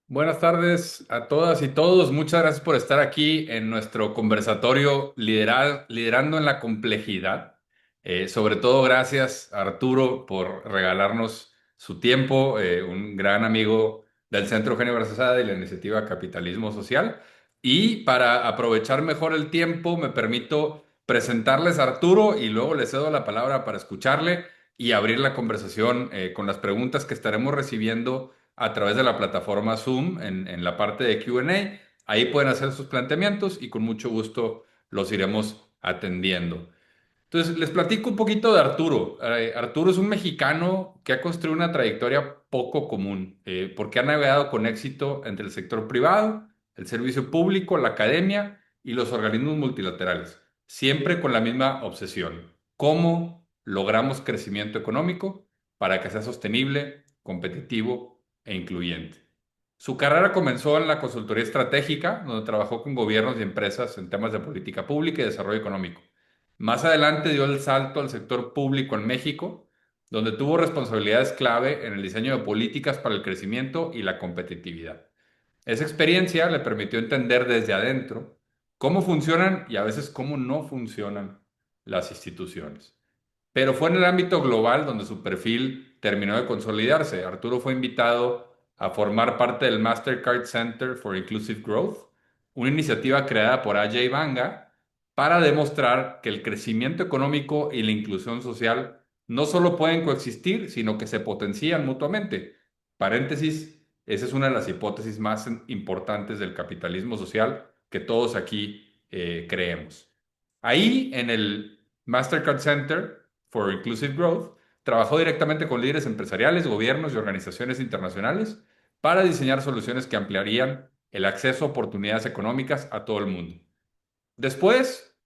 Buenas tardes a todas y todos. Muchas gracias por estar aquí en nuestro conversatorio Liderando en la Complejidad. Sobre todo gracias a Arturo por regalarnos su tiempo, un gran amigo del Centro Eugenio Garzazada y la iniciativa Capitalismo Social. Y para aprovechar mejor el tiempo, me permito presentarles a Arturo y luego le cedo la palabra para escucharle y abrir la conversación con las preguntas que estaremos recibiendo a través de la plataforma Zoom en la parte de Q&A. Ahí pueden hacer sus planteamientos y con mucho gusto los iremos atendiendo. Entonces, les platico un poquito de Arturo. Arturo es un mexicano que ha construido una trayectoria poco común, porque ha navegado con éxito entre el sector privado, el servicio público, la academia y los organismos multilaterales, siempre con la misma obsesión: cómo logramos crecimiento económico para que sea sostenible, competitivo e incluyente. Su carrera comenzó en la consultoría estratégica, donde trabajó con gobiernos y empresas en temas de política pública y desarrollo económico. Más adelante dio el salto al sector público en México, donde tuvo responsabilidades clave en el diseño de políticas para el crecimiento y la competitividad. Esa experiencia le permitió entender desde adentro cómo funcionan y a veces cómo no funcionan las instituciones. Pero fue en el ámbito global donde su perfil terminó de consolidarse. Arturo fue invitado a formar parte del Mastercard Center for Inclusive Growth, una iniciativa creada por Ajay Banga para demostrar que el crecimiento económico y la inclusión social no solo pueden coexistir, sino que se potencian mutuamente. Paréntesis, esa es una de las hipótesis más importantes del capitalismo social que todos aquí creemos. Ahí, en el Mastercard Center for Inclusive Growth, trabajó directamente con líderes empresariales, gobiernos y organizaciones internacionales para diseñar soluciones que ampliarían el acceso a oportunidades económicas a todo el mundo. Después,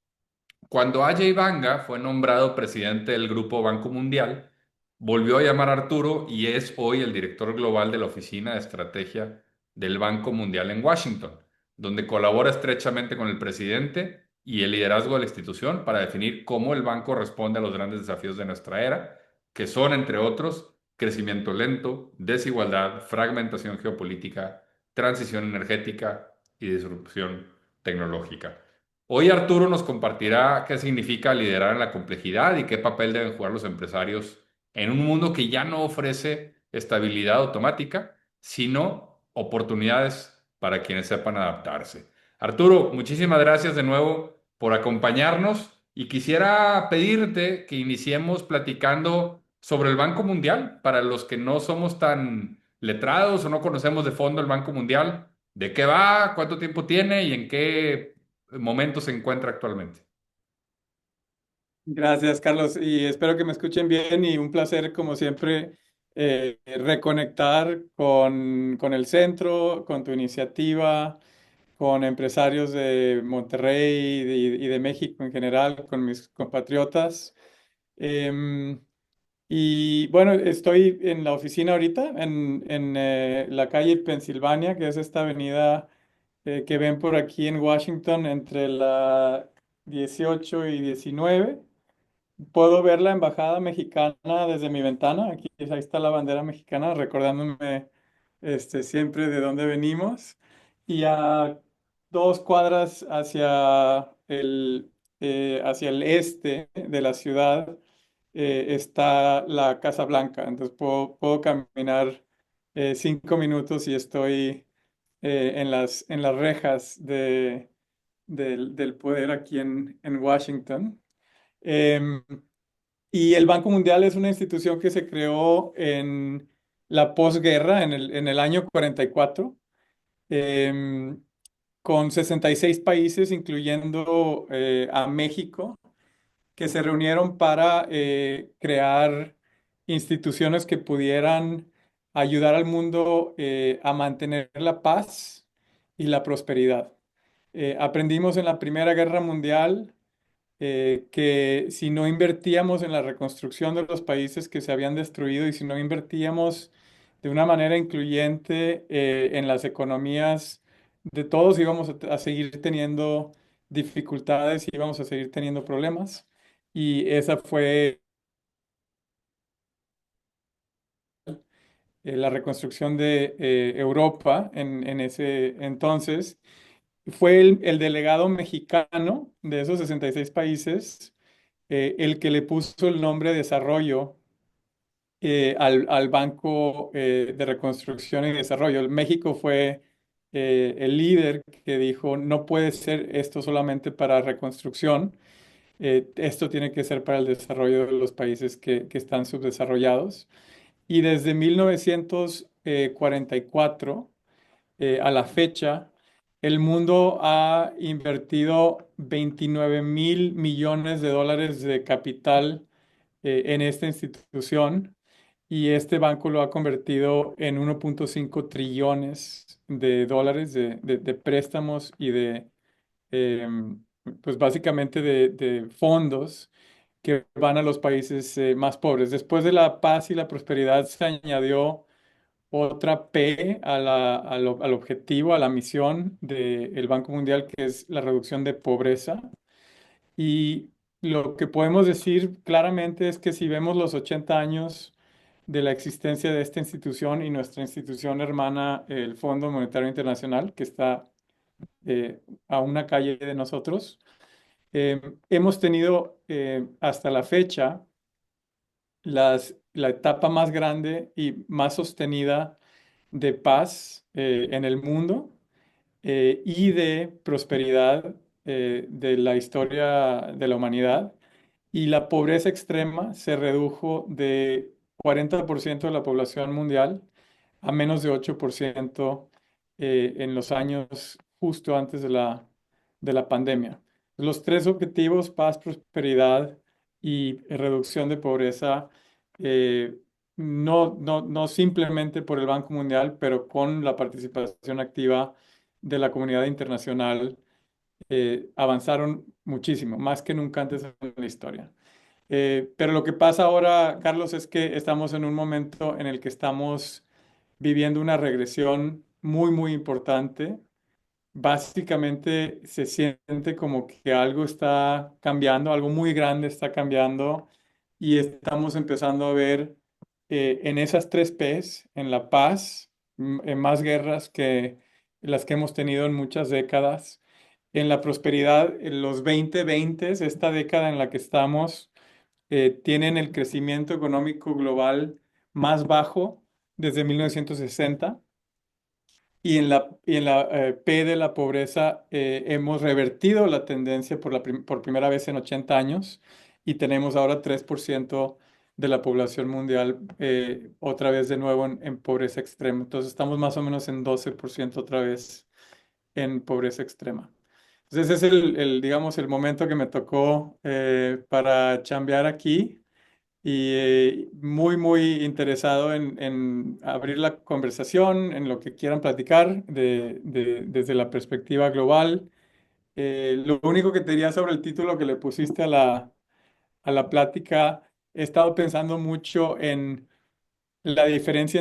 cuando Ajay Banga fue nombrado presidente del Grupo Banco Mundial, volvió a llamar a Arturo y es hoy el director global de la Oficina de Estrategia del Banco Mundial en Washington, donde colabora estrechamente con el presidente y el liderazgo de la institución para definir cómo el banco responde a los grandes desafíos de nuestra era, que son, entre otros, crecimiento lento, desigualdad, fragmentación geopolítica, transición energética y disrupción tecnológica. Hoy Arturo nos compartirá qué significa liderar en la complejidad y qué papel deben jugar los empresarios en un mundo que ya no ofrece estabilidad automática, sino oportunidades para quienes sepan adaptarse. Arturo, muchísimas gracias de nuevo por acompañarnos y quisiera pedirte que iniciemos platicando sobre el Banco Mundial. Para los que no somos tan letrados o no conocemos de fondo el Banco Mundial, ¿de qué va? ¿Cuánto tiempo tiene y en qué momento se encuentra actualmente? Gracias, Carlos, y espero que me escuchen bien y un placer, como siempre, reconectar con el centro, con tu iniciativa, con empresarios de Monterrey y de México en general, con mis compatriotas. Em, y bueno, estoy en la oficina ahorita, en la calle Pensilvania, que es esta avenida que ven por aquí en Washington entre la 18 y 19. Puedo ver la embajada mexicana desde mi ventana. Aquí, ahí está la bandera mexicana, recordándome siempre de dónde venimos. Y a 2 cuadras hacia el este de la ciudad está la Casa Blanca. Entonces puedo caminar 5 minutos y estoy en las rejas del poder aquí en Washington. Em, y el Banco Mundial es una institución que se creó en la posguerra, en el año 44, em, con 66 países, incluyendo a México, que se reunieron para crear instituciones que pudieran ayudar al mundo a mantener la paz y la prosperidad. Aprendimos en la Primera Guerra Mundial que si no invertíamos en la reconstrucción de los países que se habían destruido y si no invertíamos de una manera incluyente en las economías de todos, íbamos a seguir teniendo dificultades y íbamos a seguir teniendo problemas. Y esa fue la reconstrucción de Europa en ese entonces. Fue el delegado mexicano de esos 66 países el que le puso el nombre desarrollo al Banco de Reconstrucción y Desarrollo. México fue el líder que dijo, no puede ser esto solamente para reconstrucción, esto tiene que ser para el desarrollo de los países que están subdesarrollados. Y desde 1944 a la fecha, el mundo ha invertido 29.000 millones de dólares de capital en esta institución y este banco lo ha convertido en 1.5 trillones de dólares de préstamos y pues básicamente de fondos que van a los países más pobres. Después de la paz y la prosperidad se añadió otra P al objetivo, a la misión del Banco Mundial, que es la reducción de pobreza. Y lo que podemos decir claramente es que si vemos los 80 años de la existencia de esta institución y nuestra institución hermana, el Fondo Monetario Internacional, que está a una calle de nosotros, hemos tenido hasta la fecha la etapa más grande y más sostenida de paz en el mundo y de prosperidad de la historia de la humanidad. Y la pobreza extrema se redujo de 40% de la población mundial a menos de 8% en los años justo antes de la pandemia. Los tres objetivos, paz, prosperidad y reducción de pobreza, eh, no simplemente por el Banco Mundial, pero con la participación activa de la comunidad internacional, avanzaron muchísimo, más que nunca antes en la historia. Pero lo que pasa ahora, Carlos, es que estamos en un momento en el que estamos viviendo una regresión muy, muy importante. Básicamente se siente como que algo está cambiando, algo muy grande está cambiando y estamos empezando a ver en esas tres Ps, en la paz, en más guerras que las que hemos tenido en muchas décadas, en la prosperidad, en los 2020, esta década en la que estamos, tienen el crecimiento económico global más bajo desde 1960. Y en la P de la pobreza hemos revertido la tendencia por primera vez en 80 años y tenemos ahora 3% de la población mundial otra vez de nuevo en pobreza extrema. Entonces estamos más o menos en 12% otra vez en pobreza extrema. Entonces ese es digamos, el momento que me tocó para chambear aquí y muy, muy interesado en abrir la conversación, en lo que quieran platicar desde la perspectiva global. Lo único que te diría sobre el título que le pusiste a la plática, he estado pensando mucho en la diferencia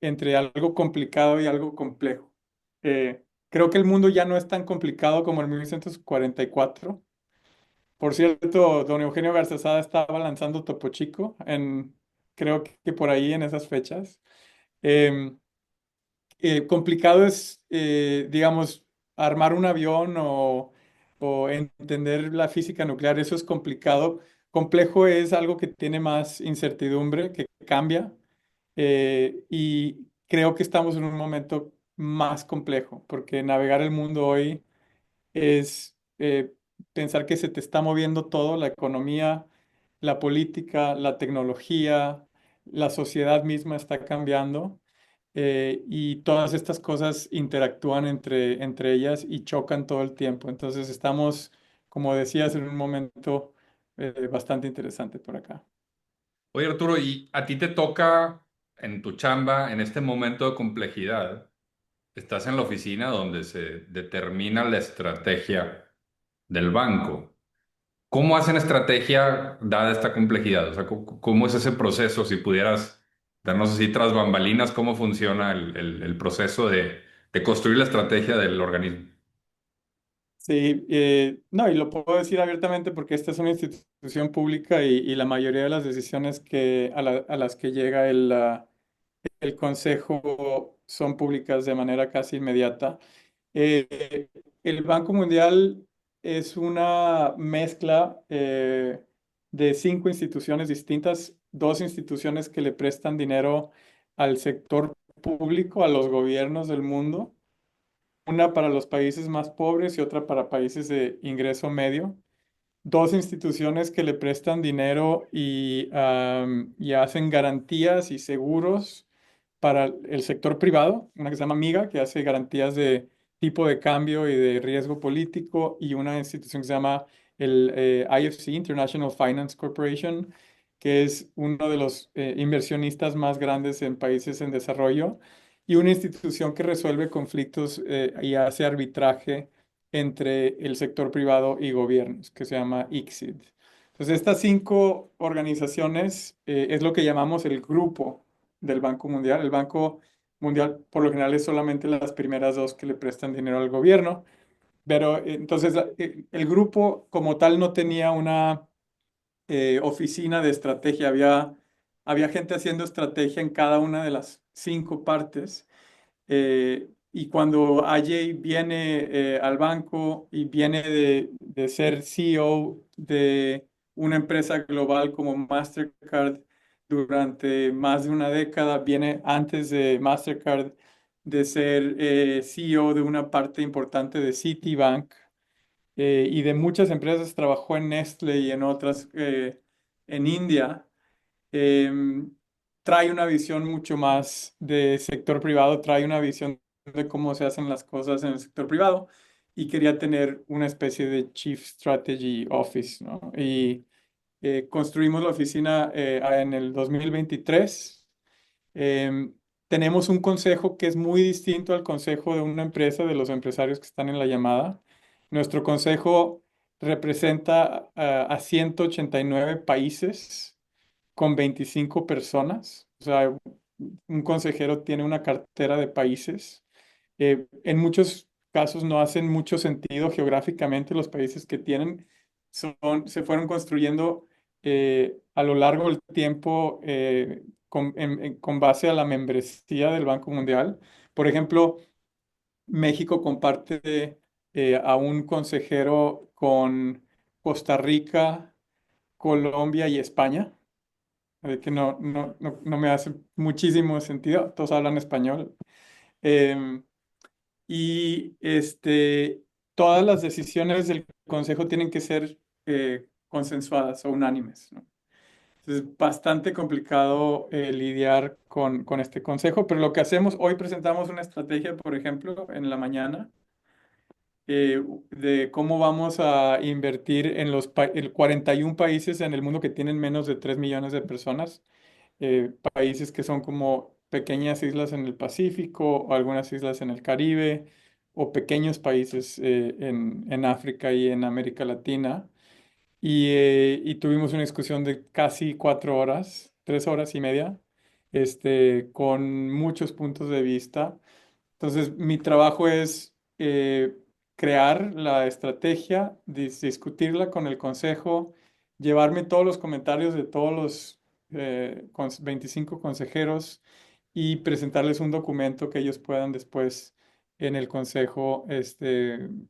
entre algo complicado y algo complejo. Creo que el mundo ya no es tan complicado como en 1944. Por cierto, don Eugenio Garzazada estaba lanzando Topo Chico creo que por ahí en esas fechas. Em, Complicado es, digamos, armar un avión o entender la física nuclear, eso es complicado. Complejo es algo que tiene más incertidumbre, que cambia, y creo que estamos en un momento más complejo, porque navegar el mundo hoy es pensar que se te está moviendo todo, la economía, la política, la tecnología, la sociedad misma está cambiando y todas estas cosas interactúan entre ellas y chocan todo el tiempo. Entonces estamos, como decías, en un momento bastante interesante por acá. Oye, Arturo, ¿y a ti te toca en tu chamba, en este momento de complejidad? Estás en la oficina donde se determina la estrategia del banco. ¿Cómo hacen estrategia dada esta complejidad? O sea, ¿cómo es ese proceso? Si pudieras darnos así tras bambalinas, ¿cómo funciona el proceso de construir la estrategia del organismo? Sí, no, y lo puedo decir abiertamente porque esta es una institución pública y la mayoría de las decisiones a las que llega el consejo son públicas de manera casi inmediata. El Banco Mundial es una mezcla de 5 instituciones distintas, 2 instituciones que le prestan dinero al sector público, a los gobiernos del mundo, una para los países más pobres y otra para países de ingreso medio. 2 instituciones que le prestan dinero y hacen garantías y seguros para el sector privado, una que se llama MIGA, que hace garantías de tipo de cambio y de riesgo político, y una institución que se llama el IFC, International Finance Corporation, que es uno de los inversionistas más grandes en países en desarrollo, y una institución que resuelve conflictos y hace arbitraje entre el sector privado y gobiernos, que se llama ICSID. Entonces, estas 5 organizaciones es lo que llamamos el grupo del Banco Mundial. El Banco Mundial, por lo general, es solamente las primeras 2 que le prestan dinero al gobierno, pero entonces el grupo como tal no tenía una oficina de estrategia, había gente haciendo estrategia en cada una de las 5 partes. Y cuando Ajay viene al banco y viene de ser CEO de una empresa global como Mastercard durante más de una década, viene antes de Mastercard de ser CEO de una parte importante de Citibank y de muchas empresas, trabajó en Nestlé y en otras en India. em, Trae una visión mucho más de sector privado, trae una visión de cómo se hacen las cosas en el sector privado y quería tener una especie de Chief Strategy Office, ¿no? Y construimos la oficina en el 2023. Em, Tenemos un consejo que es muy distinto al consejo de una empresa, de los empresarios que están en la llamada. Nuestro consejo representa a 189 países con 25 personas. O sea, un consejero tiene una cartera de países. En muchos casos no hacen mucho sentido geográficamente los países que tienen. Se fueron construyendo a lo largo del tiempo con base a la membresía del Banco Mundial. Por ejemplo, México comparte a un consejero con Costa Rica, Colombia y España, que no me hace muchísimo sentido, todos hablan español. Em, y todas las decisiones del consejo tienen que ser consensuadas o unánimes, ¿no? Es bastante complicado lidiar con este consejo, pero lo que hacemos, hoy presentamos una estrategia, por ejemplo, en la mañana, de cómo vamos a invertir en el 41 países en el mundo que tienen menos de 3 millones de personas, países que son como pequeñas islas en el Pacífico o algunas islas en el Caribe o pequeños países en África y en América Latina. Y tuvimos una discusión de casi 4 horas, 3 horas y media, con muchos puntos de vista. Entonces, mi trabajo es crear la estrategia, discutirla con el consejo, llevarme todos los comentarios de todos los 25 consejeros y presentarles un documento que ellos puedan después en el consejo,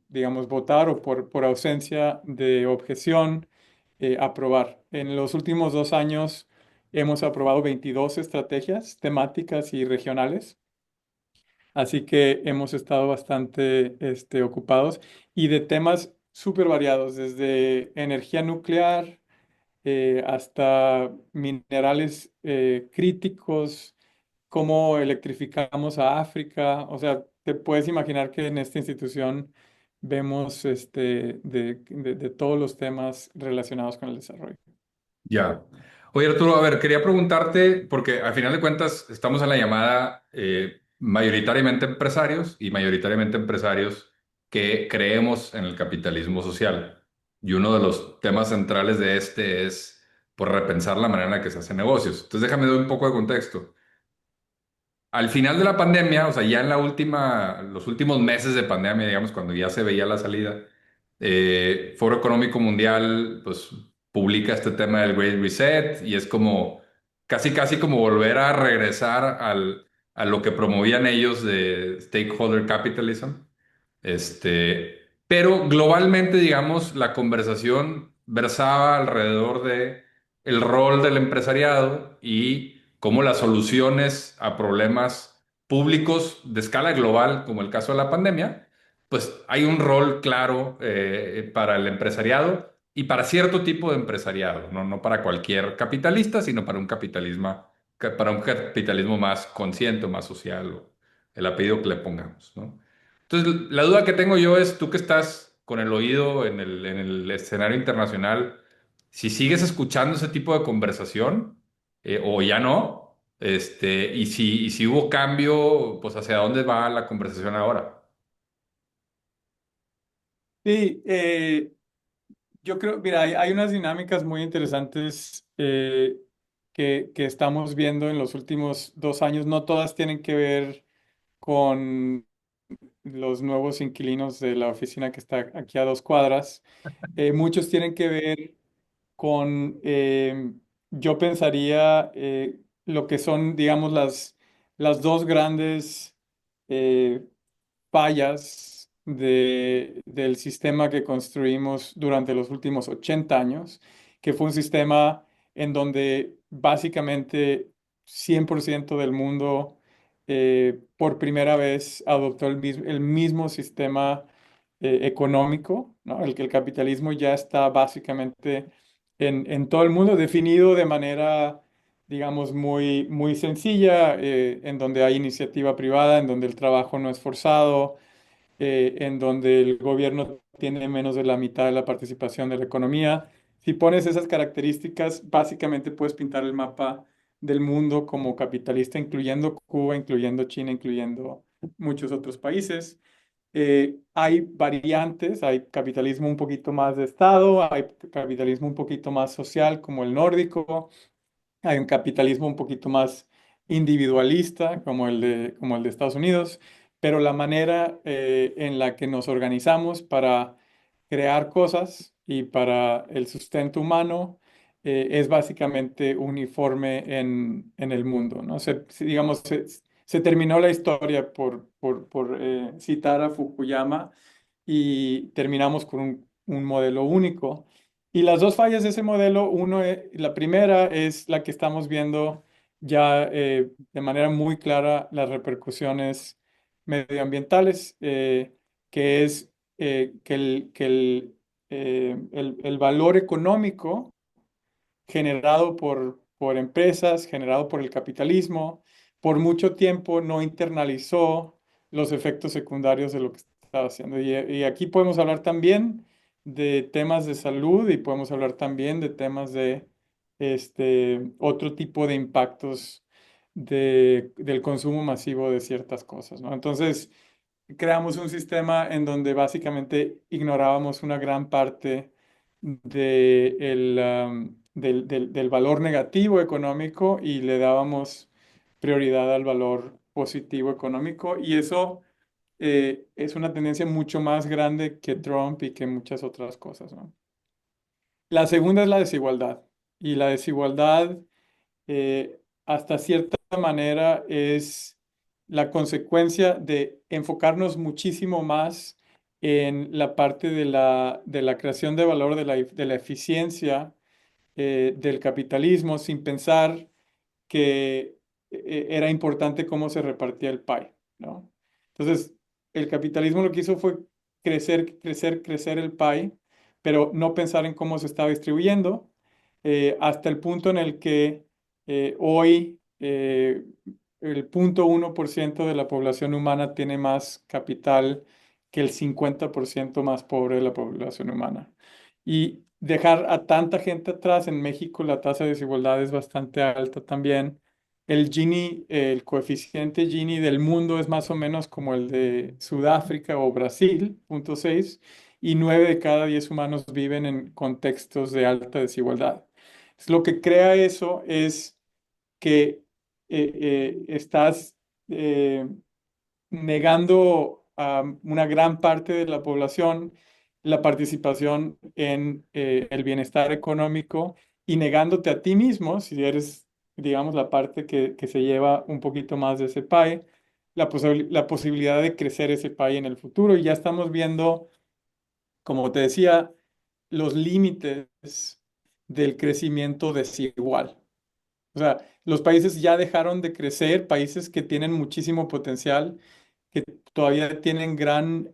digamos, votar o por ausencia de objeción, aprobar. En los últimos 2 años hemos aprobado 22 estrategias temáticas y regionales. Así que hemos estado bastante ocupados y de temas súper variados, desde energía nuclear hasta minerales críticos, cómo electrificamos a África. O sea, te puedes imaginar que en esta institución vemos de todos los temas relacionados con el desarrollo. Ya. Oye, Arturo, a ver, quería preguntarte, porque al final de cuentas estamos en la llamada mayoritariamente empresarios y mayoritariamente empresarios que creemos en el capitalismo social. Y uno de los temas centrales de este es por repensar la manera en la que se hacen negocios. Entonces, déjame dar un poco de contexto. Al final de la pandemia, o sea, ya en los últimos meses de pandemia, digamos, cuando ya se veía la salida, Foro Económico Mundial, pues, publica este tema del Great Reset y es como casi como volver a regresar a lo que promovían ellos de stakeholder capitalism. Pero globalmente, digamos, la conversación versaba alrededor de el rol del empresariado y cómo las soluciones a problemas públicos de escala global, como el caso de la pandemia, pues hay un rol claro para el empresariado y para cierto tipo de empresariado, ¿no? No para cualquier capitalista, sino para un capitalismo más consciente, más social, o el apellido que le pongamos, ¿no? Entonces, la duda que tengo yo es, tú que estás con el oído en el escenario internacional, si sigues escuchando ese tipo de conversación o ya no, y si hubo cambio, pues hacia dónde va la conversación ahora. Sí, yo creo, mira, hay unas dinámicas muy interesantes que estamos viendo en los últimos 2 años. No todas tienen que ver con los nuevos inquilinos de la oficina que está aquí a 2 cuadras. Muchos tienen que ver con, yo pensaría, lo que son, digamos, las dos grandes eh, fallas del sistema que construimos durante los últimos 80 años, que fue un sistema en donde básicamente 100% del mundo por primera vez adoptó el mismo sistema económico, ¿no? El que el capitalismo ya está básicamente en todo el mundo definido de manera, digamos, muy, muy sencilla, en donde hay iniciativa privada, en donde el trabajo no es forzado, en donde el gobierno tiene menos de la mitad de la participación de la economía. Si pones esas características, básicamente puedes pintar el mapa del mundo como capitalista, incluyendo Cuba, incluyendo China, incluyendo muchos otros países. Hay variantes, hay capitalismo un poquito más de Estado, hay capitalismo un poquito más social, como el nórdico, hay un capitalismo un poquito más individualista, como el de Estados Unidos, pero la manera en la que nos organizamos para crear cosas y para el sustento humano es básicamente uniforme en el mundo, ¿no? Digamos, se terminó la historia por citar a Fukuyama y terminamos con un modelo único. Y las dos fallas de ese modelo, la primera es la que estamos viendo ya de manera muy clara las repercusiones medioambientales, que es que el valor económico generado por empresas, generado por el capitalismo, por mucho tiempo no internalizó los efectos secundarios de lo que estaba haciendo. Y aquí podemos hablar también de temas de salud y podemos hablar también de temas de otro tipo de impactos del consumo masivo de ciertas cosas, ¿no? Entonces, creamos un sistema en donde básicamente ignorábamos una gran parte del valor negativo económico y le dábamos prioridad al valor positivo económico. Y eso es una tendencia mucho más grande que Trump y que muchas otras cosas, ¿no? La segunda es la desigualdad. Y la desigualdad hasta cierta manera es la consecuencia de enfocarnos muchísimo más en la parte de la creación de valor, de la eficiencia del capitalismo, sin pensar que era importante cómo se repartía el pie, ¿no? Entonces, el capitalismo lo que hizo fue crecer, crecer, crecer el pie, pero no pensar en cómo se estaba distribuyendo, hasta el punto en el que hoy el 0,1% de la población humana tiene más capital que el 50% más pobre de la población humana. Y dejar a tanta gente atrás, en México la tasa de desigualdad es bastante alta también. El coeficiente Gini del mundo es más o menos como el de Sudáfrica o Brasil, 0,6, y 9 de cada 10 humanos viven en contextos de alta desigualdad. Lo que crea eso es que estás eh, negando a una gran parte de la población la participación en el bienestar económico y negándote a ti mismo, si eres digamos, la parte que se lleva un poquito más de ese pie, la posibilidad de crecer ese pie en el futuro. Y ya estamos viendo, como te decía, los límites del crecimiento desigual. O sea, los países ya dejaron de crecer, países que tienen muchísimo potencial, que todavía tienen gran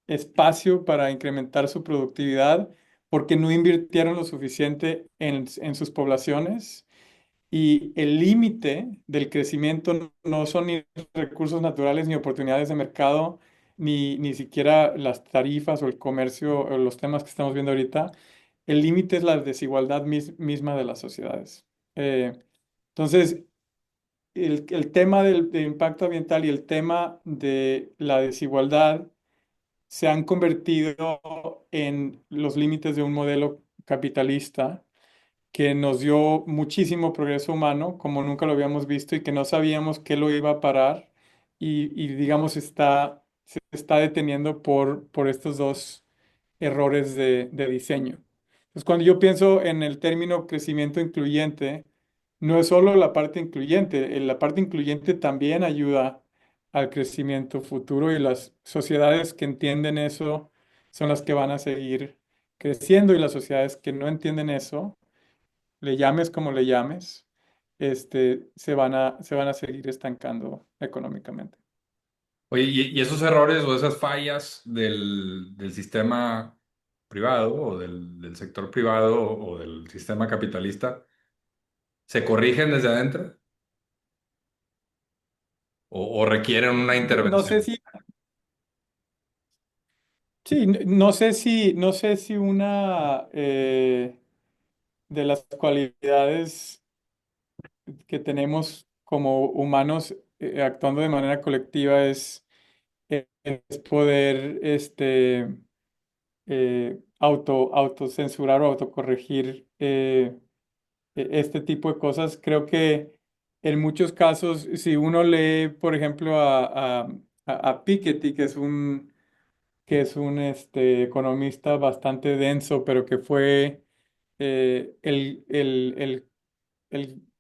espacio para incrementar su productividad, porque no invirtieron lo suficiente en sus poblaciones. Y el límite del crecimiento no son ni recursos naturales, ni oportunidades de mercado, ni siquiera las tarifas o el comercio o los temas que estamos viendo ahorita. El límite es la desigualdad misma de las sociedades. Eh, entonces, el tema del impacto ambiental y el tema de la desigualdad se han convertido en los límites de un modelo capitalista que nos dio muchísimo progreso humano, como nunca lo habíamos visto y que no sabíamos qué lo iba a parar y digamos, se está deteniendo por estos dos errores de diseño. Entonces, cuando yo pienso en el término crecimiento incluyente, no es solo la parte incluyente, la parte incluyente también ayuda al crecimiento futuro y las sociedades que entienden eso son las que van a seguir creciendo y las sociedades que no entienden eso, le llames como le llames, se van a seguir estancando económicamente. Oye, y esos errores o esas fallas del sistema privado o del sector privado o del sistema capitalista, ¿se corrigen desde adentro o requieren una No sé intervención? si, sí, no sé si una de las cualidades que tenemos como humanos actuando de manera colectiva es poder autocensurar o autocorregir este tipo de cosas. Creo que en muchos casos, si uno lee, por ejemplo, a Piketty, que es un economista bastante denso, pero que fue el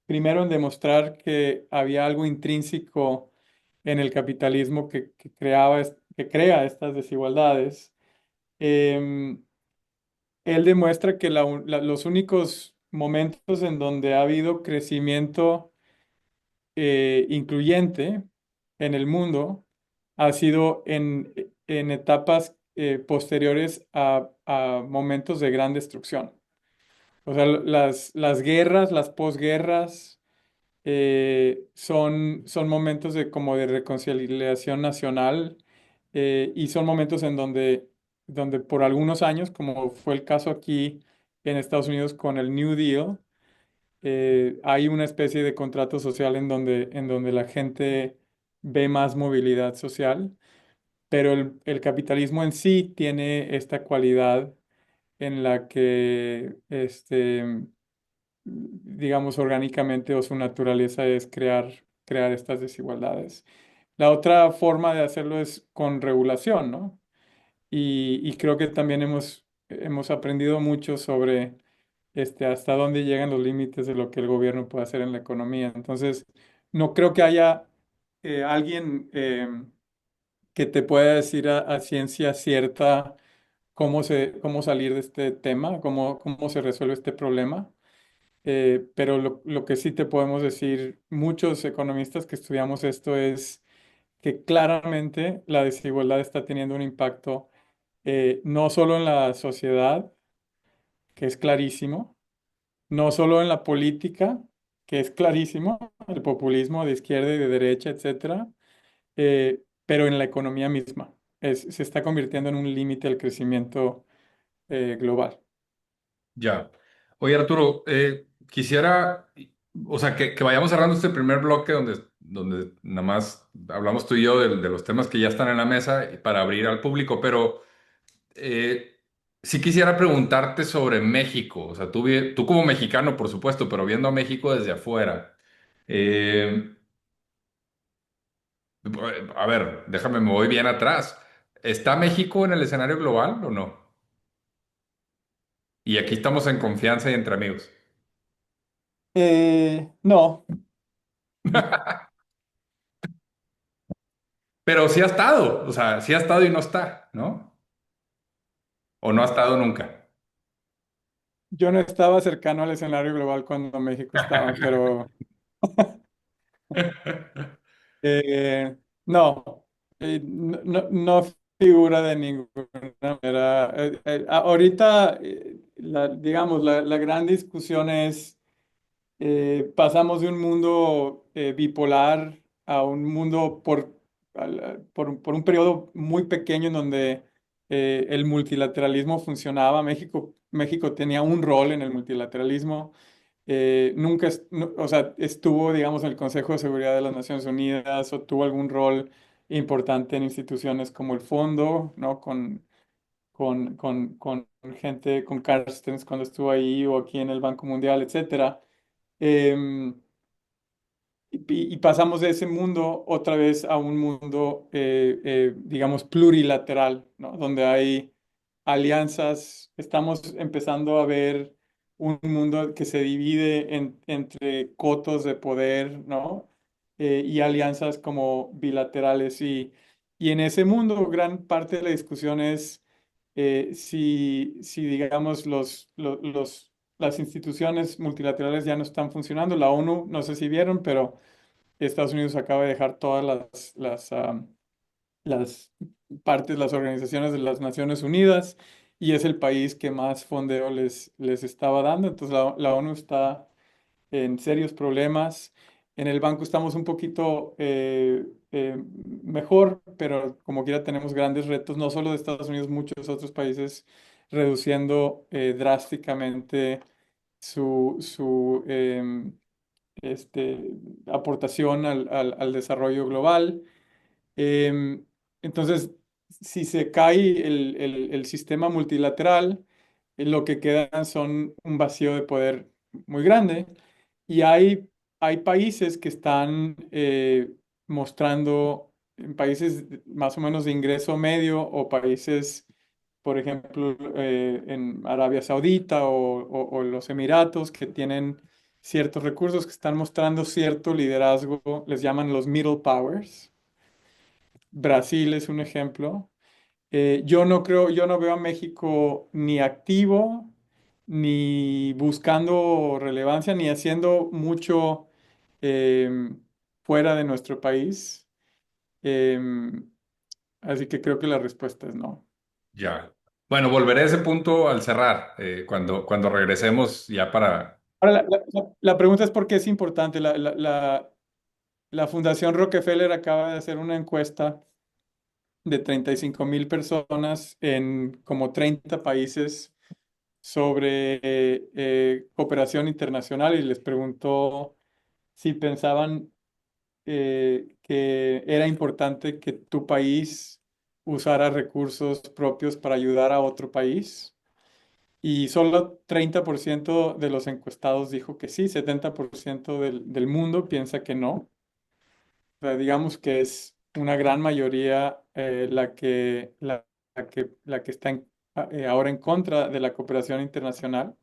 primero en demostrar que había algo intrínseco en el capitalismo que crea estas desigualdades. Em, Él demuestra que los únicos momentos en donde ha habido crecimiento incluyente en el mundo ha sido en etapas posteriores a momentos de gran destrucción. O sea, las guerras, las posguerras, son momentos como de reconciliación nacional y son momentos en donde por algunos años, como fue el caso aquí en Estados Unidos con el New Deal, hay una especie de contrato social en donde la gente ve más movilidad social, pero el capitalismo en sí tiene esta cualidad en la que, digamos, orgánicamente o su naturaleza es crear estas desigualdades. La otra forma de hacerlo es con regulación, ¿no? Y creo que también hemos aprendido mucho sobre hasta dónde llegan los límites de lo que el gobierno puede hacer en la economía. Entonces, no creo que haya alguien que te pueda decir a ciencia cierta cómo salir de este tema, cómo se resuelve este problema. Pero lo que sí te podemos decir, muchos economistas que estudiamos esto, es que claramente la desigualdad está teniendo un impacto no solo en la sociedad, que es clarísimo, no solo en la política, que es clarísimo, el populismo de izquierda y de derecha, etcétera, pero en la economía misma. Se está convirtiendo en un límite al crecimiento global. Ya. Oye, Arturo, quisiera, o sea, que vayamos cerrando este primer bloque donde nada más hablamos tú y yo de los temas que ya están en la mesa y para abrir al público, pero sí quisiera preguntarte sobre México. O sea, tú como mexicano, por supuesto, pero viendo a México desde afuera. Eh, a ver, déjame, me voy bien atrás. ¿Está México en el escenario global o no? Y aquí estamos en confianza y entre amigos. No, Pero sí ha estado, o sea, sí ha estado y no está, ¿no? O no ha estado nunca. yo no estaba cercano al escenario global cuando México estaba, pero eh, no, no figura de ninguna manera. Ahorita, digamos, la gran discusión es pasamos de un mundo bipolar a un mundo por un periodo muy pequeño en donde el multilateralismo funcionaba. México tenía un rol en el multilateralismo. Nunca, o sea, estuvo, digamos, en el Consejo de Seguridad de las Naciones Unidas o tuvo algún rol importante en instituciones como el Fondo, ¿no? Con gente, con Carstens cuando estuvo ahí o aquí en el Banco Mundial, etcétera. Em, y pasamos de ese mundo otra vez a un mundo, digamos, plurilateral, ¿no? Donde hay alianzas. Estamos empezando a ver un mundo que se divide entre cotos de poder, ¿no? Y alianzas como bilaterales. Y en ese mundo, gran parte de la discusión es si digamos, las instituciones multilaterales ya no están funcionando. La ONU, no sé si vieron, pero Estados Unidos acaba de dejar todas las partes, las organizaciones de las Naciones Unidas y es el país que más fondeo les estaba dando. Entonces la ONU está en serios problemas. En el banco estamos un poquito mejor, pero como quiera tenemos grandes retos, no solo de Estados Unidos, muchos otros países reduciendo drásticamente su aportación al desarrollo global. Em, entonces, si se cae el sistema multilateral, lo que quedan son un vacío de poder muy grande. Y hay países que están mostrando, en países más o menos de ingreso medio o países, por ejemplo, en Arabia Saudita o los Emiratos, que tienen ciertos recursos, que están mostrando cierto liderazgo, les llaman los middle powers. Brasil es un ejemplo. Yo no veo a México ni activo, ni buscando relevancia, ni haciendo mucho fuera de nuestro país. Em, Así que creo que la respuesta es no. Ya. Bueno, volveré a ese punto al cerrar, cuando regresemos ya para... Ahora, la pregunta es por qué es importante. La Fundación Rockefeller acaba de hacer una encuesta de 35,000 personas en como 30 países sobre cooperación internacional y les preguntó si pensaban que era importante que tu país usara recursos propios para ayudar a otro país. Y solo 30% de los encuestados dijo que sí, 70% del mundo piensa que no. O sea, digamos que es una gran mayoría la que está ahora en contra de la cooperación internacional.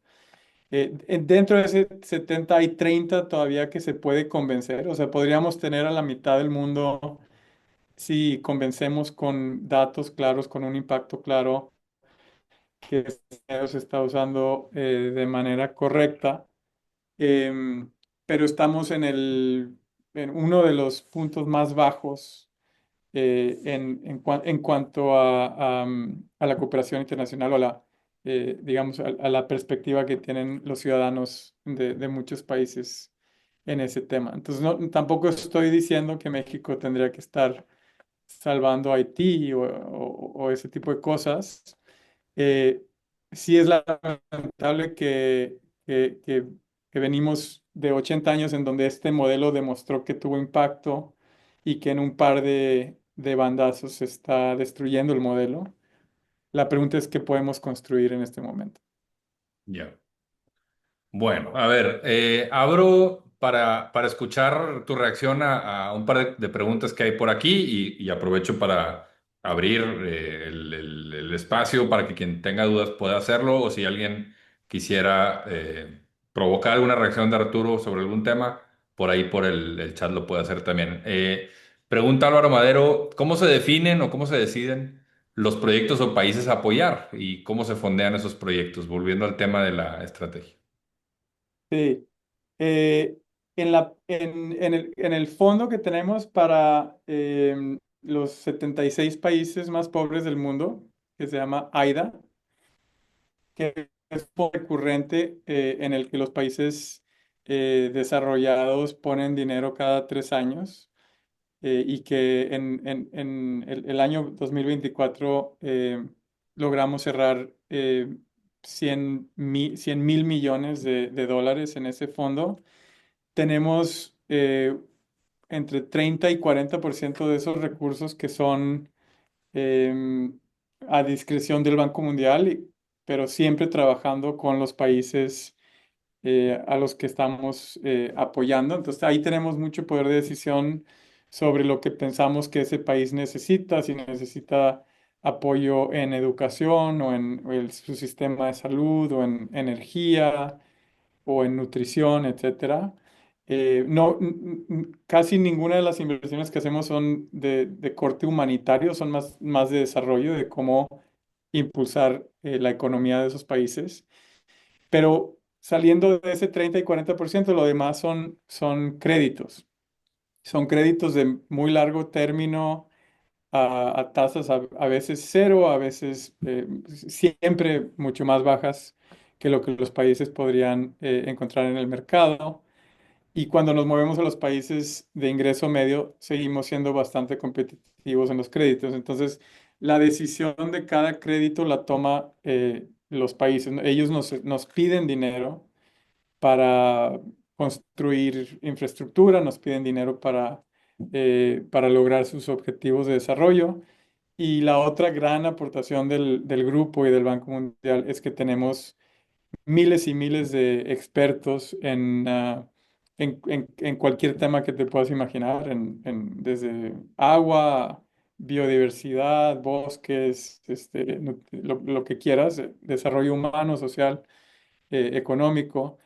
Dentro de ese 70 hay 30 todavía que se puede convencer. O sea, podríamos tener a la mitad del mundo si convencemos con datos claros, con un impacto claro, que este dinero se está usando de manera correcta. Em, pero estamos en uno de los puntos más bajos en cuanto a la cooperación internacional o digamos, a la perspectiva que tienen los ciudadanos de muchos países en ese tema. Entonces, tampoco estoy diciendo que México tendría que estar salvando a Haití o ese tipo de cosas. Eh, sí es lamentable que venimos de 80 años en donde este modelo demostró que tuvo impacto y que en un par de bandazos se está destruyendo el modelo. La pregunta es qué podemos construir en este momento. Ya. Bueno, a ver, abro para escuchar tu reacción a un par de preguntas que hay por aquí y aprovecho para abrir el espacio para que quien tenga dudas pueda hacerlo o si alguien quisiera provocar alguna reacción de Arturo sobre algún tema, por ahí por el chat lo puede hacer también. Pregunta Álvaro Madero, ¿cómo se definen o cómo se deciden los proyectos o países a apoyar y cómo se fondean esos proyectos? Volviendo al tema de la estrategia. Sí. Eh, en el fondo que tenemos para los 76 países más pobres del mundo, que se llama AIDA, que es un fondo recurrente en el que los países desarrollados ponen dinero cada 3 años y que en el año 2024 logramos cerrar 100 mil millones de dólares en ese fondo. Tenemos entre 30 y 40% de esos recursos que son em, a discreción del Banco Mundial, pero siempre trabajando con los países a los que estamos apoyando. Entonces ahí tenemos mucho poder de decisión sobre lo que pensamos que ese país necesita, si necesita apoyo en educación o en su sistema de salud o en energía o en nutrición, etcétera. No, casi ninguna de las inversiones que hacemos son de corte humanitario, son más de desarrollo, de cómo impulsar la economía de esos países. Pero saliendo de ese 30 y 40%, lo demás son créditos. Son créditos de muy largo término a tasas a veces cero, a veces siempre mucho más bajas que lo que los países podrían encontrar en el mercado. Y cuando nos movemos a los países de ingreso medio, seguimos siendo bastante competitivos en los créditos. Entonces, la decisión de cada crédito la toma los países, ¿no? Ellos nos piden dinero para construir infraestructura, nos piden dinero para lograr sus objetivos de desarrollo. Y la otra gran aportación del grupo y del Banco Mundial es que tenemos miles y miles de expertos en cualquier tema que te puedas imaginar, desde agua, biodiversidad, bosques, lo que quieras, desarrollo humano, social, económico.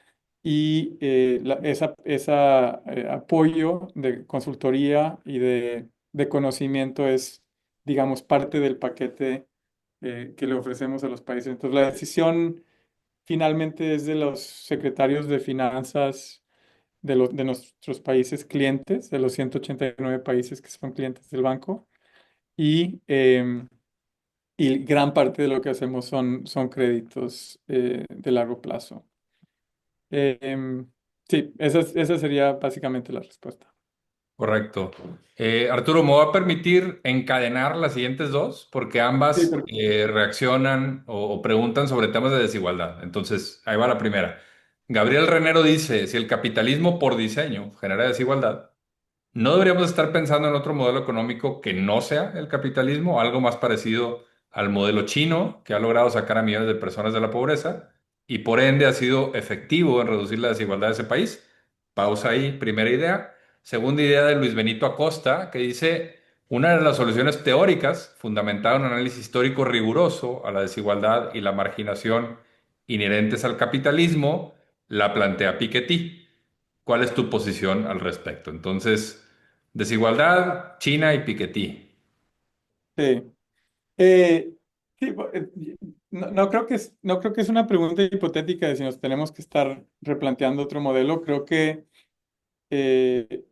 Y ese apoyo de consultoría y de conocimiento es, digamos, parte del paquete que le ofrecemos a los países. Entonces, la decisión finalmente es de los secretarios de finanzas de nuestros países clientes, de los 189 países que son clientes del banco, y, y gran parte de lo que hacemos son créditos de largo plazo. Sí, esa sería básicamente la respuesta. Correcto. Arturo, me va a permitir encadenar las siguientes dos porque Sí, ambas reaccionan o preguntan sobre temas de desigualdad. Entonces, ahí va la primera. Gabriel Renero dice, si el capitalismo por diseño genera desigualdad, ¿no deberíamos estar pensando en otro modelo económico que no sea el capitalismo, algo más parecido al modelo chino, que ha logrado sacar a millones de personas de la pobreza y por ende ha sido efectivo en reducir la desigualdad de ese país? Pausa ahí, primera idea. Segunda idea de Luis Benito Acosta, que dice, una de las soluciones teóricas, fundamentada en un análisis histórico riguroso a la desigualdad y la marginación inherentes al capitalismo, la plantea Piketty. ¿Cuál es tu posición al respecto? Entonces, desigualdad, China y Piketty. sí. Sí, no creo que es una pregunta hipotética de si nos tenemos que estar replanteando otro modelo. Creo que eh,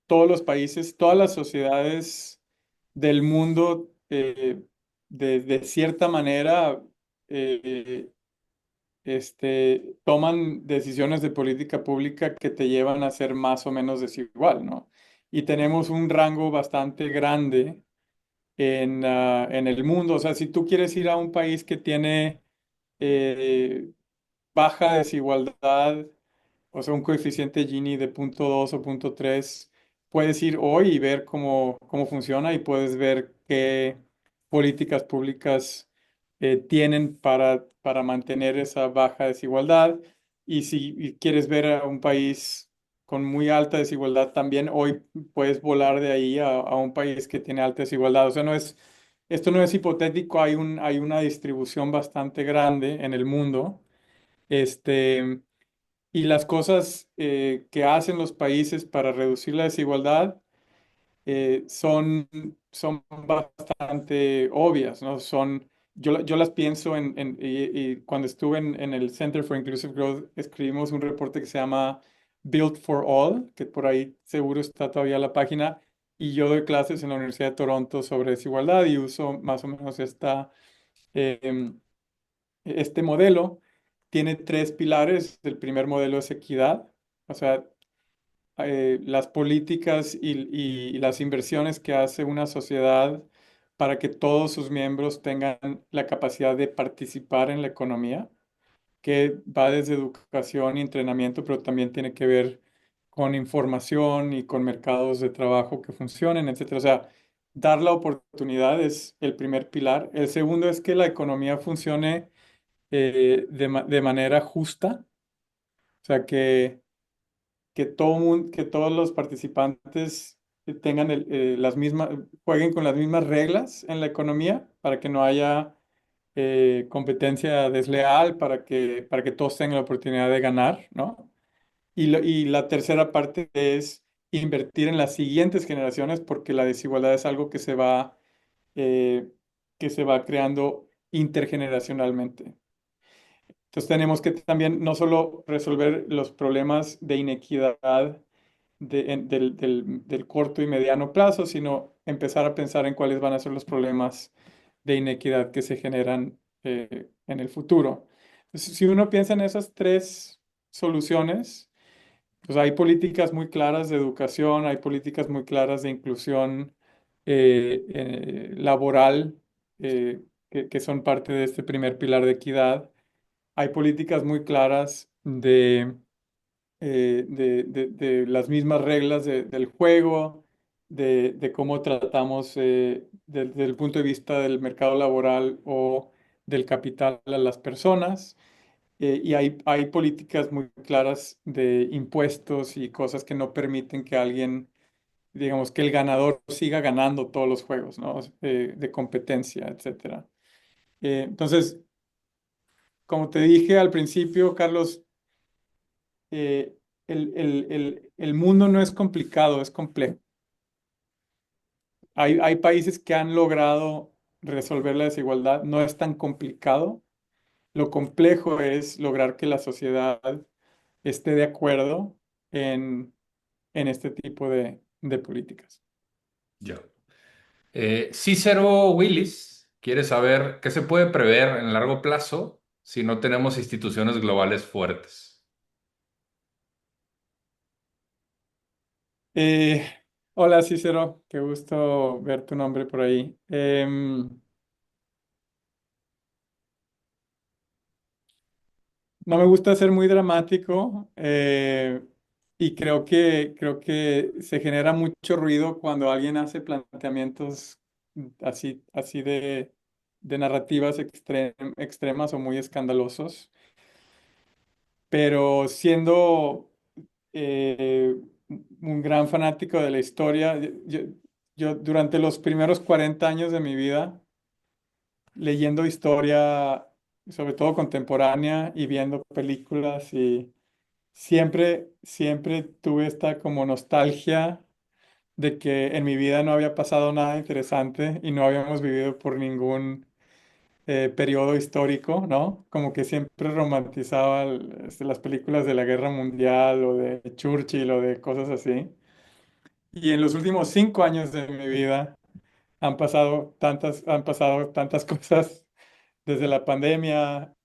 todos los países, todas las sociedades del mundo, de cierta manera, eh, toman decisiones de política pública que te llevan a ser más o menos desigual, ¿no? Y tenemos un rango bastante grande en el mundo. O sea, si tú quieres ir a un país que tiene eh, baja desigualdad, o sea, un coeficiente Gini de 0,2 o 0,3, puedes ir hoy y ver cómo funciona y puedes ver qué políticas públicas tienen para mantener esa baja desigualdad. Y si quieres ver a un país con muy alta desigualdad, también hoy puedes volar de ahí a un país que tiene alta desigualdad. O sea, esto no es hipotético, hay una distribución bastante grande en el mundo. Este, y las cosas que hacen los países para reducir la desigualdad son bastante obvias, ¿no? Yo las pienso y cuando estuve en el Center for Inclusive Growth, escribimos un reporte que se llama Built for All, que por ahí seguro está todavía la página, y yo doy clases en la Universidad de Toronto sobre desigualdad y uso más o menos em, este modelo. Tiene tres pilares. El primer modelo es equidad, o sea, las políticas y las inversiones que hace una sociedad para que todos sus miembros tengan la capacidad de participar en la economía, que va desde educación y entrenamiento, pero también tiene que ver con información y con mercados de trabajo que funcionen, etcétera. O sea, dar la oportunidad es el primer pilar. El segundo es que la economía funcione de manera justa, o sea, que todos los participantes tengan las mismas, jueguen con las mismas reglas en la economía para que no haya competencia desleal, para que todos tengan la oportunidad de ganar, ¿no? Y la tercera parte es invertir en las siguientes generaciones porque la desigualdad es algo eh, que se va creando intergeneracionalmente. Entonces tenemos que también no solo resolver los problemas de inequidad del corto y mediano plazo, sino empezar a pensar en cuáles van a ser los problemas de inequidad que se generan en el futuro. Entonces, si uno piensa en esas tres soluciones, pues hay políticas muy claras de educación, hay políticas muy claras de inclusión laboral, que son parte de este primer pilar de equidad. Hay políticas muy claras de las mismas reglas del juego, de cómo tratamos desde el punto de vista del mercado laboral o del capital a las personas. Y hay políticas muy claras de impuestos y cosas que no permiten que alguien, digamos, que el ganador siga ganando todos los juegos, ¿no? De competencia, etcétera. Entonces, como te dije al principio, Carlos, eh, el mundo no es complicado, es complejo. Hay países que han logrado resolver la desigualdad, no es tan complicado. Lo complejo es lograr que la sociedad esté de acuerdo en, en este tipo de políticas. Ya. Cícero Willis quiere saber qué se puede prever en largo plazo si no tenemos instituciones globales fuertes. Eh, Hola Cícero, qué gusto ver tu nombre por ahí. No me gusta ser muy dramático y creo que se genera mucho ruido cuando alguien hace planteamientos así de narrativas extremas o muy escandalosos. Pero siendo eh, un gran fanático de la historia, yo durante los primeros 40 años de mi vida, leyendo historia, sobre todo contemporánea, y viendo películas y siempre tuve esta como nostalgia de que en mi vida no había pasado nada interesante y no habíamos vivido por ningún periodo histórico, ¿no? Como que siempre romantizaba las películas de la Guerra Mundial o de Churchill o de cosas así. Y en los últimos 5 años de mi vida han pasado tantas cosas desde la pandemia,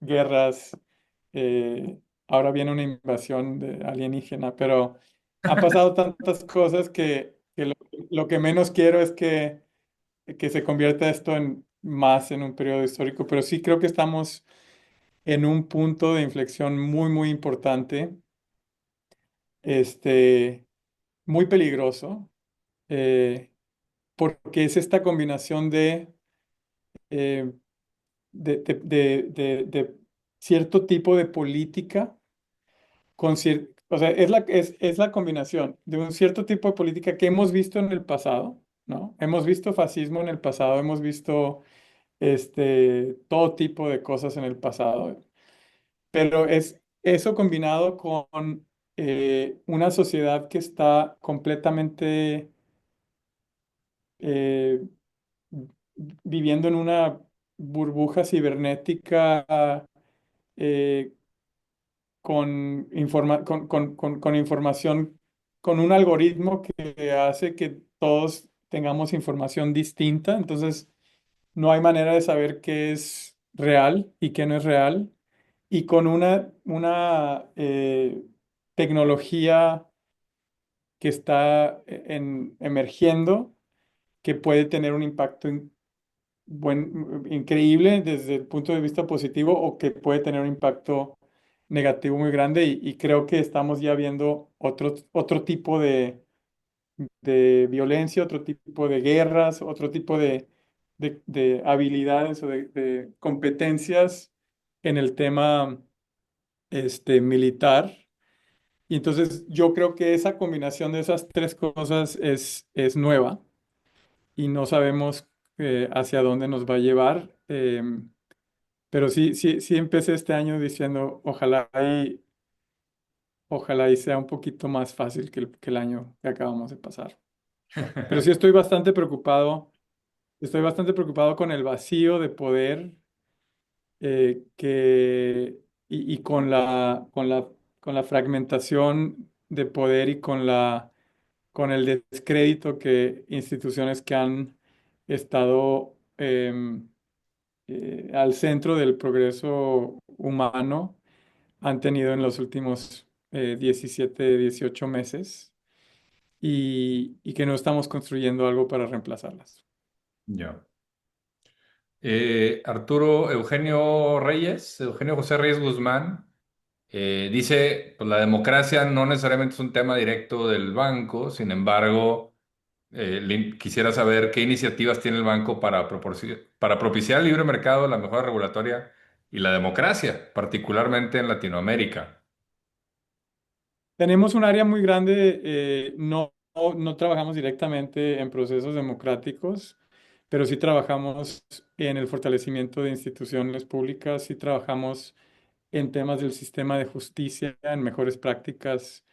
guerras, ahora viene una invasión alienígena, pero han pasado tantas cosas que lo que menos quiero es que se convierta esto más en un periodo histórico, pero sí creo que estamos en un punto de inflexión muy importante, este, muy peligroso, eh, porque es esta combinación eh, de cierto tipo de política o sea, es la combinación de un cierto tipo de política que hemos visto en el pasado, ¿no? Hemos visto fascismo en el pasado, hemos visto todo tipo de cosas en el pasado, pero eso combinado con una sociedad que está completamente eh, viviendo en una burbuja cibernética eh, con información, con un algoritmo que hace que todos tengamos información distinta. Entonces, no hay manera de saber qué es real y qué no es real. Y con una tecnología que está emergiendo, que puede tener un impacto increíble desde el punto de vista positivo o que puede tener un impacto negativo muy grande y creo que estamos ya viendo otro tipo de violencia, otro tipo de guerras, otro tipo de habilidades o de competencias en el tema militar. Y entonces yo creo que esa combinación de esas tres cosas es nueva y no sabemos hacia dónde nos va a llevar. Pero sí empecé este año diciendo, ojalá y sea un poquito más fácil que el año que acabamos de pasar. Pero sí estoy bastante preocupado con el vacío de poder y con la fragmentación de poder y con el descrédito que instituciones que han estado al centro del progreso humano han tenido en los últimos 17, 18 meses y que no estamos construyendo algo para reemplazarlas. Ya. Arturo Eugenio Reyes, Eugenio José Reyes Guzmán, dice, pues la democracia no necesariamente es un tema directo del banco, sin embargo, quisiera saber qué iniciativas tiene el banco para propiciar el libre mercado, la mejora regulatoria y la democracia, particularmente en Latinoamérica. Tenemos un área muy grande, no trabajamos directamente en procesos democráticos, pero sí trabajamos en el fortalecimiento de instituciones públicas, sí trabajamos en temas del sistema de justicia, en mejores prácticas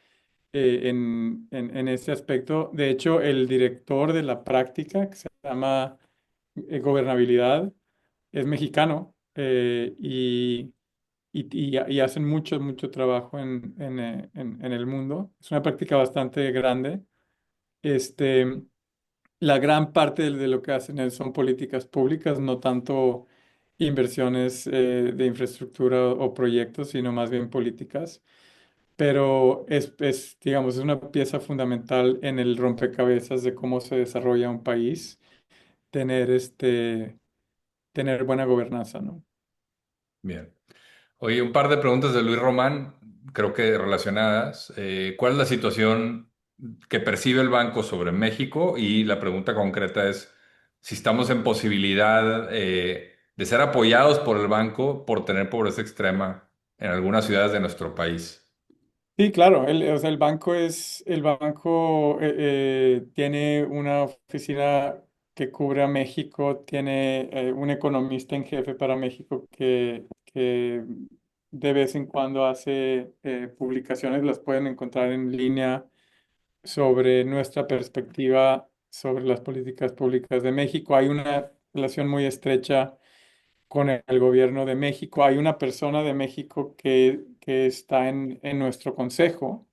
en ese aspecto. De hecho, el director de la práctica, que se llama Gobernabilidad, es mexicano y hacen mucho trabajo en el mundo. Es una práctica bastante grande. Este, la gran parte de lo que hacen son políticas públicas, no tanto inversiones de infraestructura o proyectos, sino más bien políticas. Pero digamos, es una pieza fundamental en el rompecabezas de cómo se desarrolla un país, tener, tener buena gobernanza, ¿no? Bien. Oye, un par de preguntas de Luis Román, creo que relacionadas. ¿Cuál es la situación que percibe el banco sobre México? Y la pregunta concreta es si estamos en posibilidad de ser apoyados por el banco por tener pobreza extrema en algunas ciudades de nuestro país. Sí, claro, o sea, el banco tiene una oficina que cubre a México, tiene un economista en jefe para México que de vez en cuando hace publicaciones, las pueden encontrar en línea sobre nuestra perspectiva sobre las políticas públicas de México. Hay una relación muy estrecha con el gobierno de México. Hay una persona de México que está en nuestro consejo.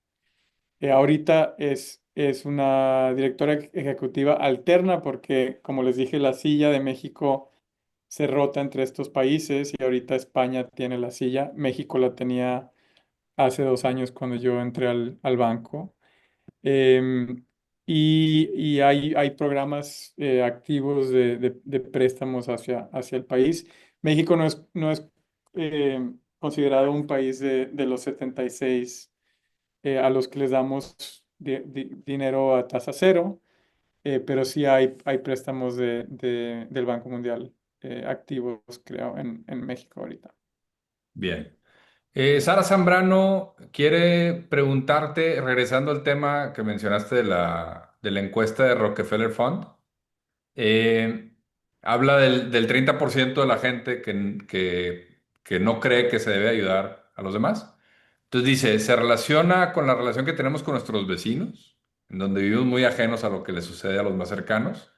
Ahorita es una directora ejecutiva alterna porque, como les dije, la silla de México se rota entre estos países y ahorita España tiene la silla. México la tenía hace 2 años cuando yo entré al banco. Em, y hay programas activos de préstamos hacia el país. México no es considerado un país de los 76 a los que les damos dinero a tasa cero, pero sí hay préstamos del Banco Mundial activos, creo, en México ahorita. Bien. Sara Zambrano quiere preguntarte, regresando al tema que mencionaste de la encuesta de Rockefeller Fund. Eh, Habla del 30% de la gente que no cree que se debe ayudar a los demás. Entonces dice, se relaciona con la relación que tenemos con nuestros vecinos, en donde vivimos muy ajenos a lo que le sucede a los más cercanos.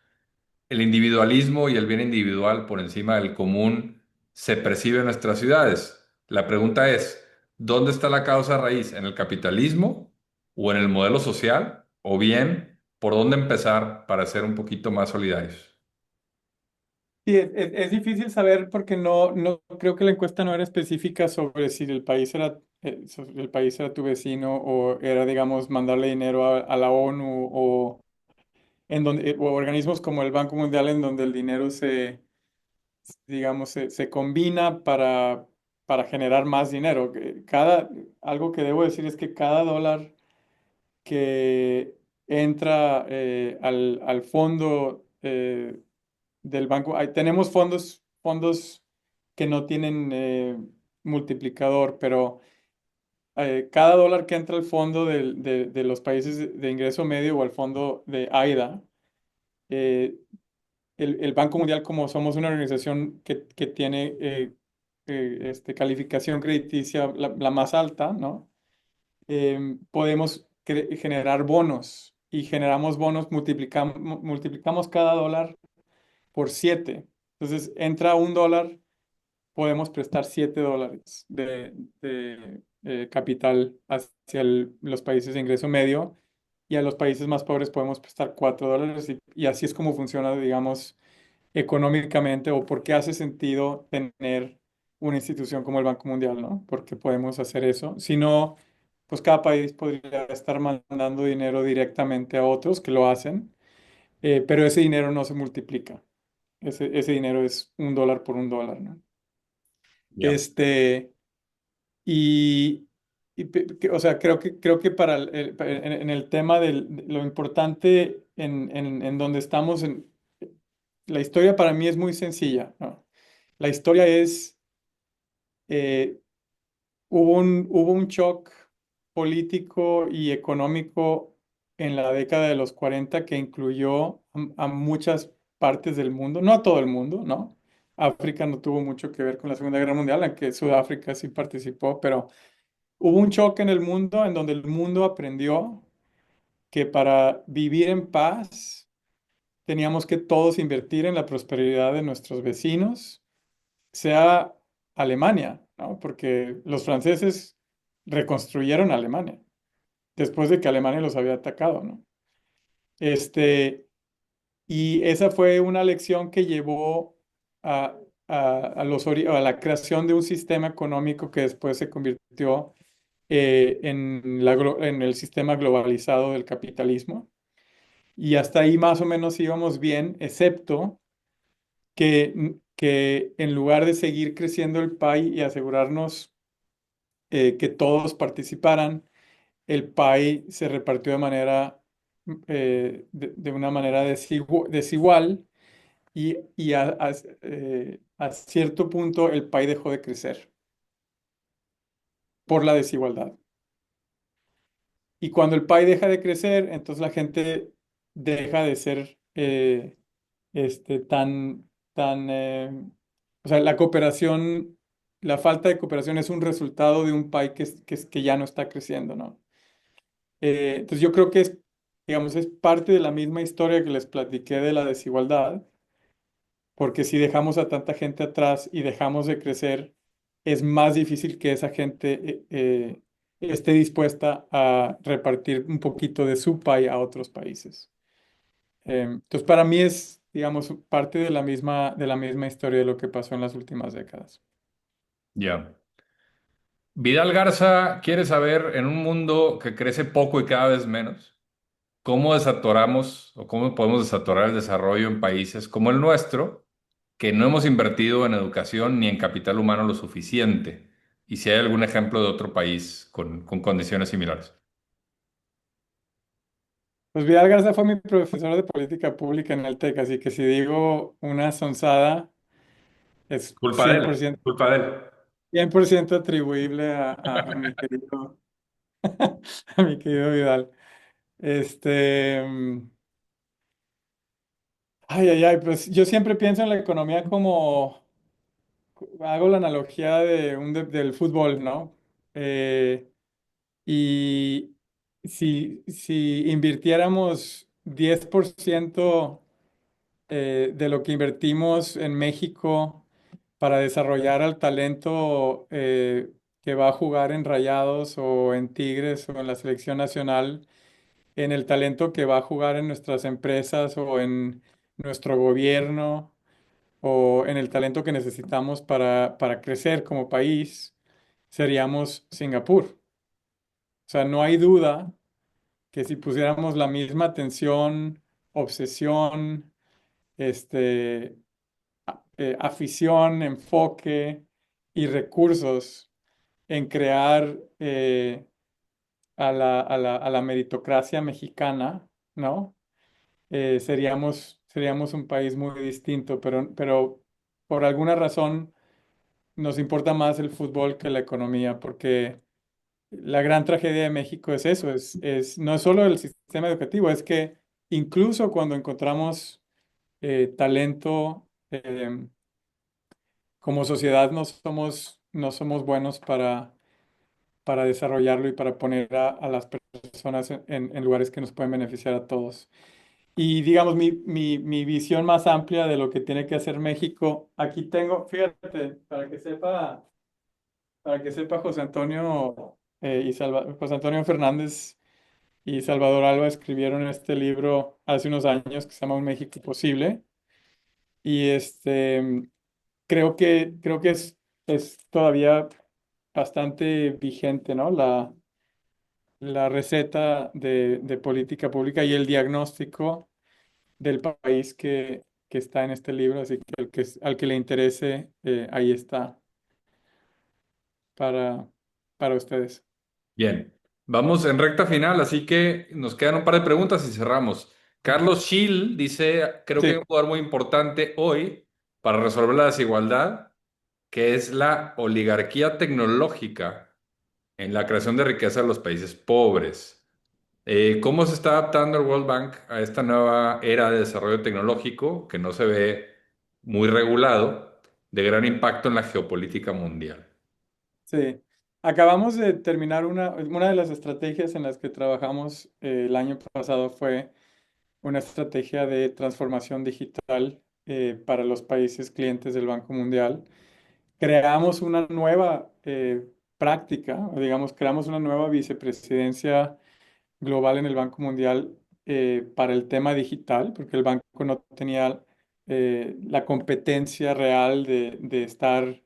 El individualismo y el bien individual por encima del común se percibe en nuestras ciudades. La pregunta es, ¿dónde está la causa raíz? ¿En el capitalismo o en el modelo social? ¿O bien, por dónde empezar para ser un poquito más solidarios? Sí, es difícil saber porque no creo que la encuesta no era específica sobre si el país era tu vecino o era, digamos, mandarle dinero a la ONU o o organismos como el Banco Mundial en donde el dinero digamos, se combina para generar más dinero. Algo que debo decir es que cada dólar que entra al fondo del banco, tenemos fondos que no tienen multiplicador, pero cada dólar que entra al fondo de los países de ingreso medio o al fondo de AIDA, eh, el Banco Mundial, como somos una organización que tiene calificación crediticia la más alta, ¿no? Podemos generar bonos y generamos bonos, multiplicamos cada dólar por 7. Entonces, entra un dólar, podemos prestar $7 de capital hacia los países de ingreso medio y a los países más pobres podemos prestar $4 y así es como funciona, digamos, económicamente o por qué hace sentido tener una institución como el Banco Mundial, ¿no? Porque podemos hacer eso. Si no, pues cada país podría estar mandando dinero directamente a otros que lo hacen, pero ese dinero no se multiplica. Ese dinero es un dólar por un dólar, ¿no? Ya. Este, y, o sea, creo que para en el tema de lo importante en donde estamos, la historia para mí es muy sencilla, ¿no? La historia es, eh, hubo un shock político y económico en la década de los 40 que incluyó a muchas partes del mundo, no a todo el mundo, ¿no? África no tuvo mucho que ver con la Segunda Guerra Mundial, aunque Sudáfrica sí participó, pero hubo un choque en el mundo en donde el mundo aprendió que para vivir en paz teníamos que todos invertir en la prosperidad de nuestros vecinos, sea Alemania, ¿no? Porque los franceses reconstruyeron Alemania después de que Alemania los había atacado, ¿no? Este, y esa fue una lección que llevó a, a la creación de un sistema económico que después se convirtió en el sistema globalizado del capitalismo. Y hasta ahí más o menos íbamos bien, excepto que en lugar de seguir creciendo el PAI y asegurarnos que todos participaran, el PAI se repartió de una manera desigual y a cierto punto el PAI dejó de crecer por la desigualdad. Y cuando el PAI deja de crecer, entonces la gente deja de ser tan, o sea, la falta de cooperación es un resultado de un PAI que ya no está creciendo, ¿no? Entonces yo creo que digamos, es parte de la misma historia que les platiqué de la desigualdad, porque si dejamos a tanta gente atrás y dejamos de crecer, es más difícil que esa gente esté dispuesta a repartir un poquito de su pay a otros países. Entonces, para mí es, digamos, parte de la misma historia de lo que pasó en las últimas décadas. Ya. Vidal Garza quiere saber, en un mundo que crece poco y cada vez menos, ¿cómo desatoramos o cómo podemos desatorar el desarrollo en países como el nuestro, que no hemos invertido en educación ni en capital humano lo suficiente? Y si hay algún ejemplo de otro país con condiciones similares. Pues Vidal Garza fue mi profesor de política pública en el TEC, así que si digo una sonzada, es Culpa de cien él, por ciento culpa de él. 100% atribuible a mi querido, a mi querido Vidal. Ay, ay, ay, pues yo siempre pienso en la economía hago la analogía del fútbol, ¿no? Y si invirtiéramos 10% de lo que invertimos en México para desarrollar al talento que va a jugar en Rayados o en Tigres o en la selección nacional, en el talento que va a jugar en nuestras empresas o en nuestro gobierno o en el talento que necesitamos para crecer como país, seríamos Singapur. O sea, no hay duda que si pusiéramos la misma atención, obsesión, este, afición, enfoque y recursos en crear a la meritocracia mexicana, ¿no? Seríamos un país muy distinto, pero por alguna razón nos importa más el fútbol que la economía, porque la gran tragedia de México es eso, no es solo el sistema educativo, es que incluso cuando encontramos talento, como sociedad no somos buenos para desarrollarlo y para poner a las personas en lugares que nos pueden beneficiar a todos. Y digamos, mi visión más amplia de lo que tiene que hacer México, aquí tengo, fíjate, para que sepa José Antonio José Antonio Fernández y Salvador Alba escribieron este libro hace unos años que se llama Un México Posible. Y creo que es todavía bastante vigente, ¿no? La receta de política pública y el diagnóstico del país que está en este libro, así que al que le interese, ahí está para, para ustedes. Bien, vamos en recta final, así que nos quedan un par de preguntas y cerramos. Ok. Carlos Schill dice, creo que hay Sí, un jugador muy importante hoy para resolver la desigualdad, que es la oligarquía tecnológica en la creación de riqueza de los países pobres. ¿Cómo se está adaptando el World Bank a esta nueva era de desarrollo tecnológico que no se ve muy regulado, de gran impacto en la geopolítica mundial? sí. Acabamos de terminar una de las estrategias en las que trabajamos el año pasado fue una estrategia de transformación digital para los países clientes del Banco Mundial. Creamos una nueva práctica, o digamos, creamos una nueva vicepresidencia global en el Banco Mundial para el tema digital, porque el banco no tenía la competencia real de estar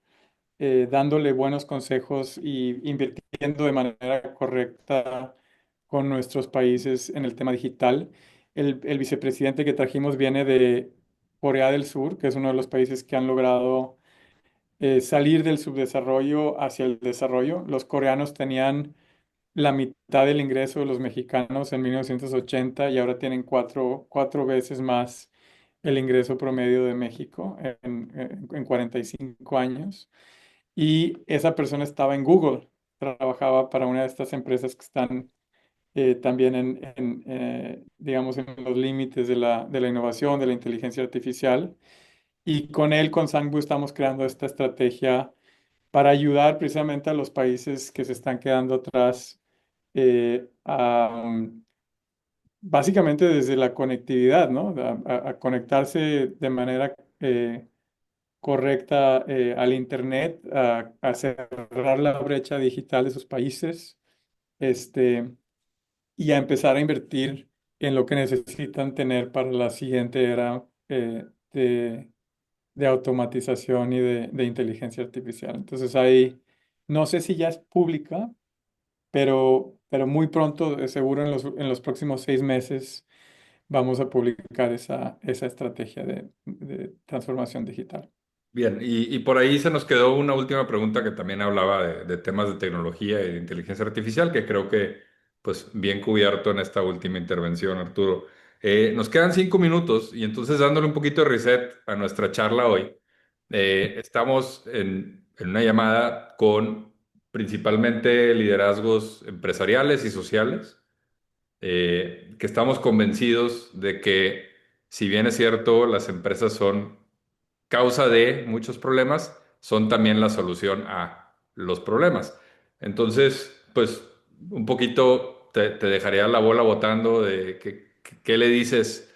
dándole buenos consejos y invirtiendo de manera correcta con nuestros países en el tema digital. El vicepresidente que trajimos viene de Corea del Sur, que es uno de los países que han logrado salir del subdesarrollo hacia el desarrollo. Los coreanos tenían la mitad del ingreso de los mexicanos en 1980 y ahora tienen cuatro veces más el ingreso promedio de México en 45 años. Y esa persona estaba en Google, trabajaba para una de estas empresas que están también digamos, en los límites de la innovación, de la inteligencia artificial. Y con él, con Sangbu, estamos creando esta estrategia para ayudar precisamente a los países que se están quedando atrás, básicamente desde la conectividad, ¿no? A conectarse de manera correcta al Internet, a cerrar la brecha digital de sus países, este, y a empezar a invertir en lo que necesitan tener para la siguiente era de automatización y de inteligencia artificial. Entonces ahí, no sé si ya es pública, pero muy pronto, seguro en los próximos 6 meses, vamos a publicar esa estrategia de transformación digital. Bien, y por ahí se nos quedó una última pregunta que también hablaba de temas de tecnología y de inteligencia artificial, que creo que, pues, bien cubierto en esta última intervención, Arturo. Nos quedan 5 minutos y entonces dándole un poquito de reset a nuestra charla hoy, estamos en una llamada con principalmente liderazgos empresariales y sociales, que estamos convencidos de que, si bien es cierto, las empresas son causa de muchos problemas, son también la solución a los problemas. Entonces, pues un poquito te dejaría la bola botando de qué le dices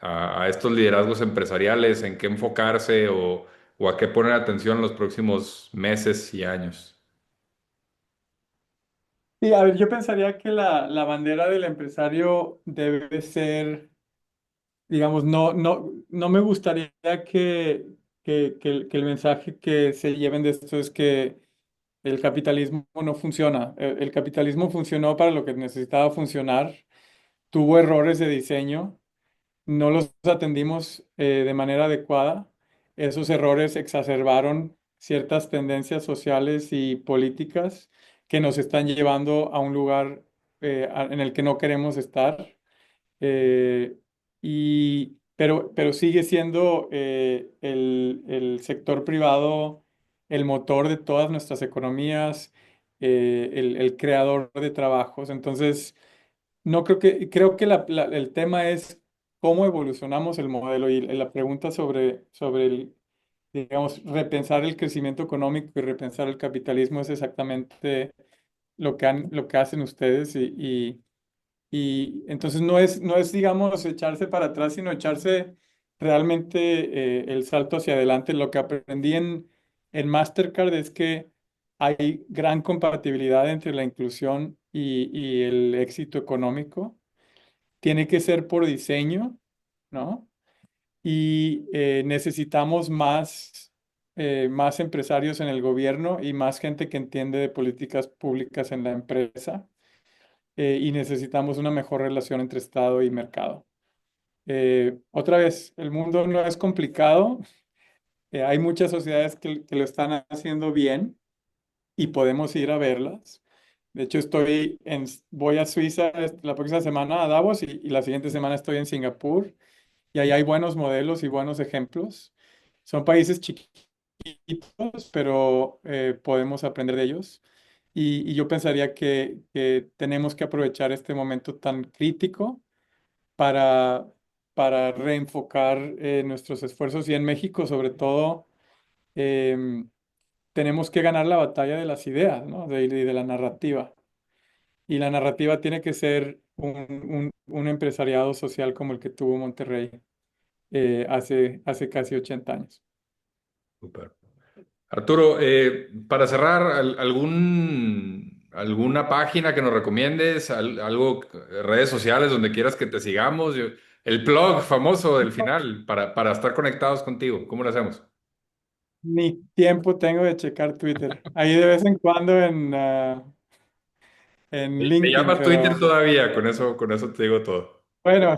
a estos liderazgos empresariales, en qué enfocarse o a qué poner atención en los próximos meses y años. Sí, a ver, yo pensaría que la bandera del empresario debe ser, digamos, no me gustaría que el mensaje que se lleven de esto es que el capitalismo no funciona. El capitalismo funcionó para lo que necesitaba funcionar, tuvo errores de diseño, no los atendimos de manera adecuada. Esos errores exacerbaron ciertas tendencias sociales y políticas que nos están llevando a un lugar en el que no queremos estar. Eh, pero sigue siendo el sector privado el motor de todas nuestras economías, el creador de trabajos. Entonces, no creo que el tema es cómo evolucionamos el modelo y la pregunta sobre digamos, repensar el crecimiento económico y repensar el capitalismo es exactamente lo que hacen ustedes y entonces no es, digamos, echarse para atrás, sino echarse realmente el salto hacia adelante. Lo que aprendí en Mastercard es que hay gran compatibilidad entre la inclusión y el éxito económico. Tiene que ser por diseño, ¿no? Y necesitamos más empresarios en el gobierno y más gente que entiende de políticas públicas en la empresa. Y necesitamos una mejor relación entre Estado y mercado. Otra vez, el mundo no es complicado. Hay muchas sociedades que lo están haciendo bien y podemos ir a verlas. De hecho, voy a Suiza la próxima semana a Davos y la siguiente semana estoy en Singapur y ahí hay buenos modelos y buenos ejemplos. Son países chiquitos, pero podemos aprender de ellos. Y yo pensaría que tenemos que aprovechar este momento tan crítico para, para reenfocar nuestros esfuerzos. Y en México, sobre todo, em, tenemos que ganar la batalla de las ideas, ¿no? De la narrativa. Y la narrativa tiene que ser un empresariado social como el que tuvo Monterrey hace casi 80 años. Súper. Arturo, para cerrar, alguna página que nos recomiendes, algo, redes sociales donde quieras que te sigamos, el plug famoso del final para estar conectados contigo, ¿cómo lo hacemos? Ni tiempo tengo de checar Twitter. Ahí de vez en cuando en Te LinkedIn, llamas Twitter pero todavía, con eso te digo todo. bueno,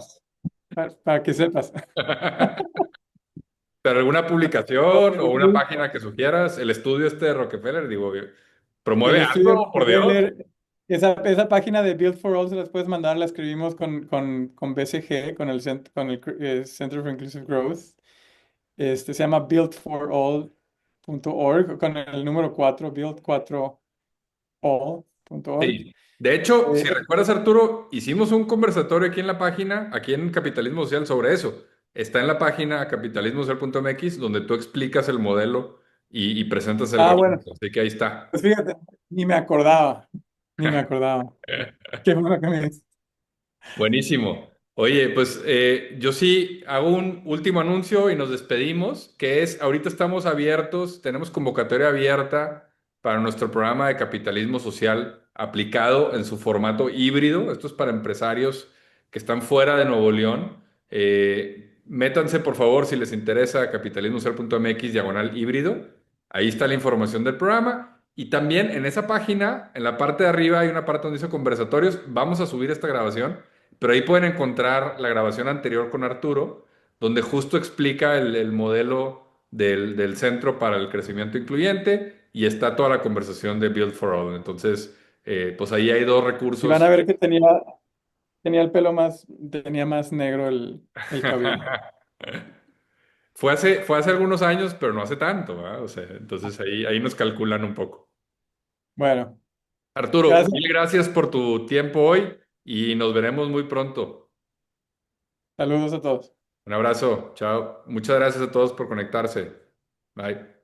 para que sepas. ¿Pero alguna publicación o una El página que sugieras? El estudio este de Rockefeller, digo, ¿promueve estudio algo, por Dios? Rockefeller, esa página de Build for All se las puedes mandar, la escribimos con BCG, con el Center for Inclusive Growth. Se llama buildforall.org, con el número 4 build4all.org. Sí. De hecho, si Eh, recuerdas, Arturo, hicimos un conversatorio aquí en la página, aquí en Capitalismo Social, sobre eso. Está en la página capitalismosocial.mx, donde tú explicas el modelo y presentas el bueno, reporte. Así que ahí está. pues fíjate, ni me acordaba. Qué bueno que me dices. Buenísimo. Oye, pues yo sí hago un último anuncio y nos despedimos, que es, ahorita estamos abiertos, tenemos convocatoria abierta para nuestro programa de capitalismo social aplicado en su formato híbrido. Esto es para empresarios que están fuera de Nuevo León. Métanse, por favor, si les interesa, capitalismosocial.mx diagonal híbrido. Ahí está la información del programa. Y también en esa página, en la parte de arriba, hay una parte donde dice conversatorios. Vamos a subir esta grabación. Pero ahí pueden encontrar la grabación anterior con Arturo, donde justo explica el modelo del Centro para el Crecimiento Incluyente y está toda la conversación de Build for All. Entonces, pues ahí hay dos Y van a recursos. ver que tenía el pelo tenía más negro el cabello. Fue hace algunos años, pero no hace tanto, ¿verdad? O sea, entonces ahí nos calculan un poco. Bueno, Arturo, gracias. mil gracias por tu tiempo hoy y nos veremos muy pronto. Saludos a todos. Un abrazo, chao. Muchas gracias a todos por conectarse. Bye.